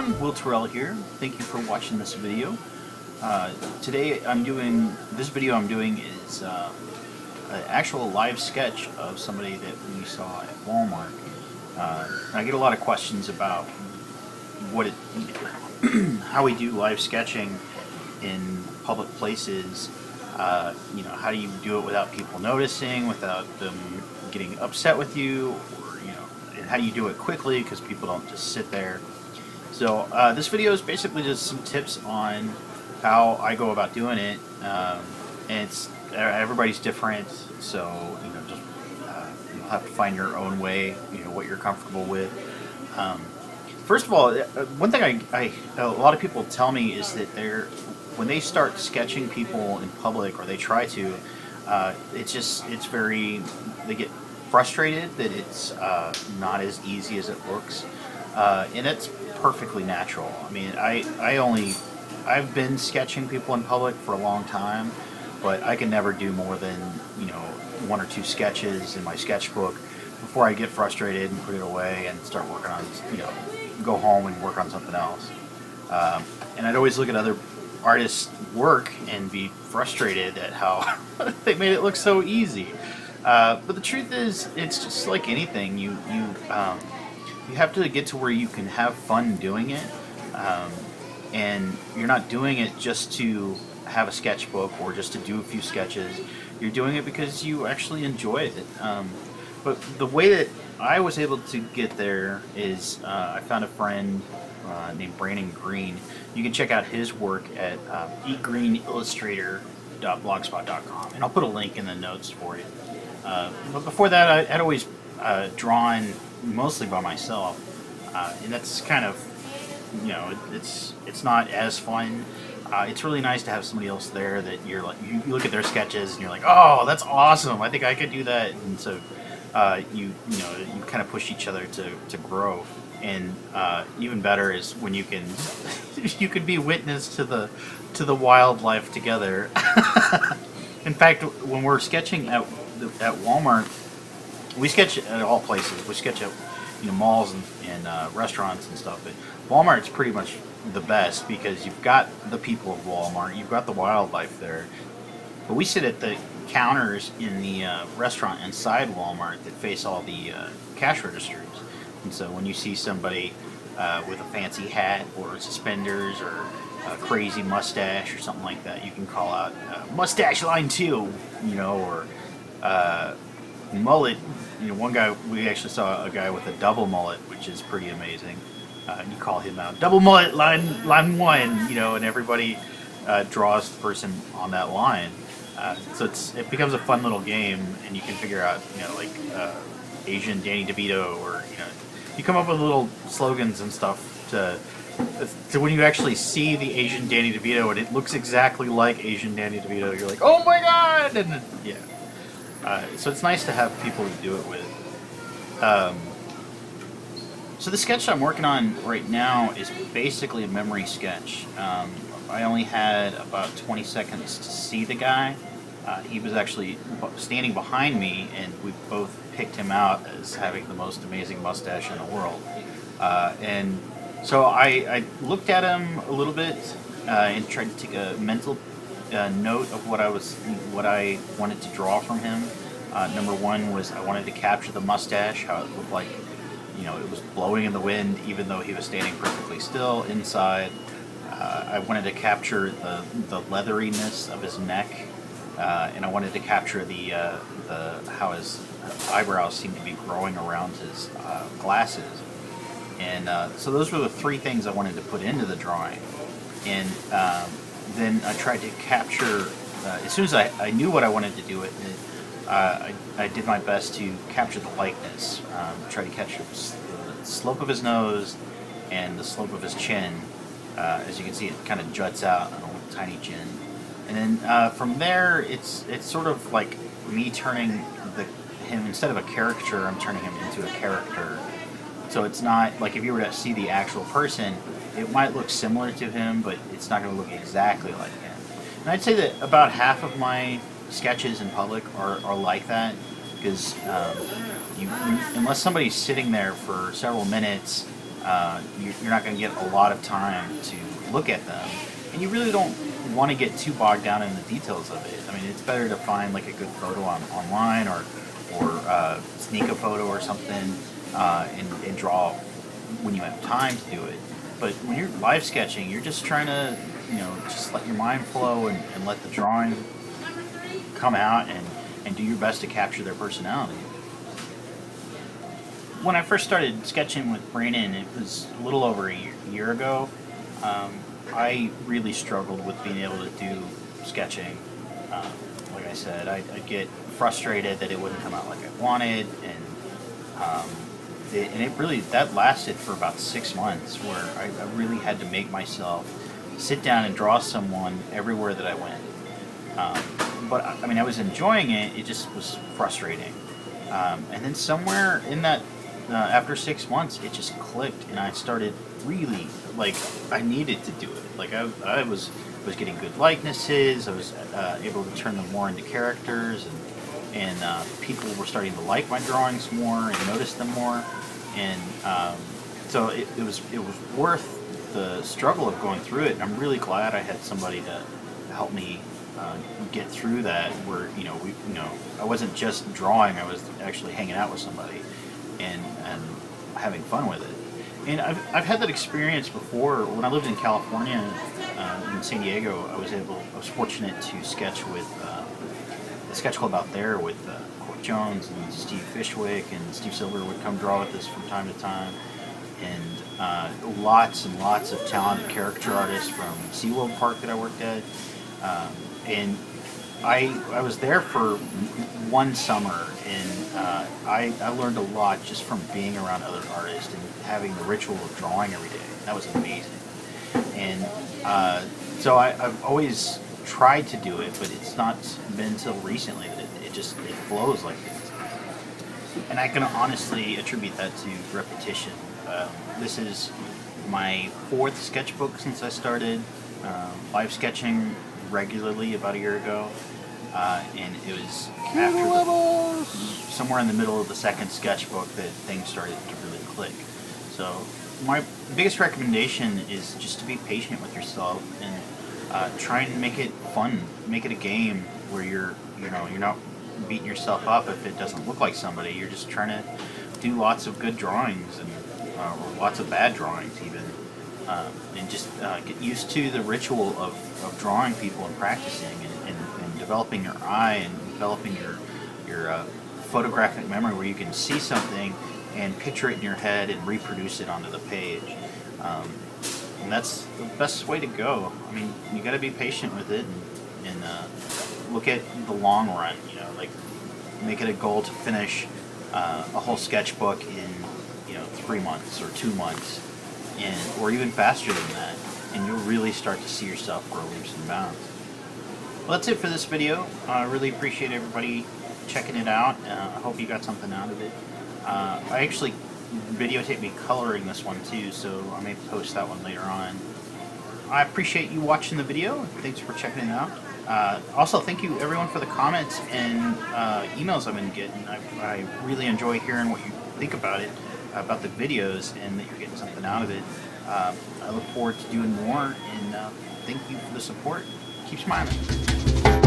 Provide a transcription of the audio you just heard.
everyone, Will Terrell here. Thank you for watching this video. Today this video I'm doing is an actual live sketch of somebody that we saw at Walmart. I get a lot of questions about how we do live sketching in public places. How do you do it without people noticing, without them getting upset with you, or and how do you do it quickly because people don't just sit there. So this video is basically just some tips on how I go about doing it, and everybody's different, so you'll have to find your own way, what you're comfortable with. First of all, one thing a lot of people tell me is that when they start sketching people in public, or they try to, they get frustrated that it's not as easy as it looks, and it's perfectly natural. I mean, I've been sketching people in public for a long time, but I can never do more than one or two sketches in my sketchbook before I get frustrated and put it away and start working on go home and work on something else. And I'd always look at other artists' work and be frustrated at how they made it look so easy. But the truth is, it's just like anything. You have to get to where you can have fun doing it, and you're not doing it just to have a sketchbook or just to do a few sketches. You're doing it because you actually enjoy it. But the way that I was able to get there is I found a friend named Brandon Green. You can check out his work at egreenillustrator.blogspot.com, and I'll put a link in the notes for you. But before that, I had always drawn mostly by myself, and that's kind of, it's not as fun. It's really nice to have somebody else there that you're like, you look at their sketches and you're like, oh, that's awesome, I think I could do that. And so you kind of push each other to grow. And even better is when you can you can be witness to the wildlife together. In fact, when we're sketching at Walmart, we sketch at all places. We sketch at malls and restaurants and stuff. But Walmart's pretty much the best because you've got the people of Walmart, you've got the wildlife there. But we sit at the counters in the restaurant inside Walmart that face all the cash registers. And so when you see somebody with a fancy hat or suspenders or a crazy mustache or something like that, you can call out mustache line 2, or mullet. One guy, we actually saw a guy with a double mullet, which is pretty amazing. You call him out, double mullet line 1, and everybody draws the person on that line. So it becomes a fun little game, and you can figure out, Asian Danny DeVito, or you come up with little slogans and stuff to when you actually see the Asian Danny DeVito and it looks exactly like Asian Danny DeVito, you're like, oh my god! And yeah, so it's nice to have people to do it with. So the sketch I'm working on right now is basically a memory sketch. I only had about 20 seconds to see the guy. He was actually standing behind me, and we both picked him out as having the most amazing mustache in the world. And so I looked at him a little bit and tried to take a mental note of what I wanted to draw from him. Number one was I wanted to capture the mustache, how it looked like it was blowing in the wind even though he was standing perfectly still inside. I wanted to capture the leatheriness of his neck, and I wanted to capture how his eyebrows seemed to be growing around his glasses. And so those were the three things I wanted to put into the drawing. And then I tried to capture, as soon as I knew what I wanted to do with it, I did my best to capture the likeness, try to capture the slope of his nose and the slope of his chin. As you can see, it kind of juts out on a little tiny chin. And then from there, it's sort of like me turning him, instead of a caricature, I'm turning him into a character. So it's not like if you were to see the actual person, it might look similar to him, but it's not going to look exactly like him. And I'd say that about half of my sketches in public are like that, because unless somebody's sitting there for several minutes you're not going to get a lot of time to look at them, and you really don't want to get too bogged down in the details of it. I mean, it's better to find like a good photo online, or sneak a photo or something, and draw when you have time to do it. But when you're live sketching, you're just trying to, just let your mind flow and let the drawing come out, and do your best to capture their personality. When I first started sketching with Brandon, it was a little over a year ago. I really struggled with being able to do sketching. Like I said, I'd get frustrated that it wouldn't come out like I wanted, and that lasted for about 6 months, where I really had to make myself sit down and draw someone everywhere that I went. But I mean, I was enjoying it. It just was frustrating. And then somewhere in that, after 6 months, it just clicked, and I started really, like, I needed to do it. Like, I was getting good likenesses. I was able to turn them more into characters, and people were starting to like my drawings more and notice them more. And so it was worth the struggle of going through it. And I'm really glad I had somebody to help me get through that. Where I wasn't just drawing; I was actually hanging out with somebody and having fun with it. And I've had that experience before. When I lived in California, in San Diego, I was fortunate to sketch with the sketch club out there with Court Jones and Steve Fishwick, and Steve Silver would come draw with us from time to time, and lots and lots of talented caricature artists from SeaWorld Park that I worked at, and I was there for one summer, and I learned a lot just from being around other artists and having the ritual of drawing every day. That was amazing. And so I've always tried to do it, but it's not been until recently that it flows like this. And I can honestly attribute that to repetition. This is my 4th sketchbook since I started live sketching regularly about a year ago. And it was somewhere in the middle of the 2nd sketchbook that things started to really click. So my biggest recommendation is just to be patient with yourself, and try and make it fun. Make it a game where you're not beating yourself up if it doesn't look like somebody. You're just trying to do lots of good drawings, and or lots of bad drawings even, and just get used to the ritual of drawing people and practicing, and developing your eye, and developing your photographic memory, where you can see something and picture it in your head and reproduce it onto the page. And that's the best way to go. I mean, you got to be patient with it, and look at the long run. Like, make it a goal to finish a whole sketchbook in 3 months or 2 months, or even faster than that, and you'll really start to see yourself grow leaps and bounds. Well, that's it for this video. I really appreciate everybody checking it out. I hope you got something out of it. I actually videotaped me coloring this one too, so I may post that one later on. I appreciate you watching the video. Thanks for checking it out. Also, thank you everyone for the comments and emails I've been getting. I really enjoy hearing what you think about it, about the videos, and that you're getting something out of it. I look forward to doing more, and thank you for the support. Keep smiling.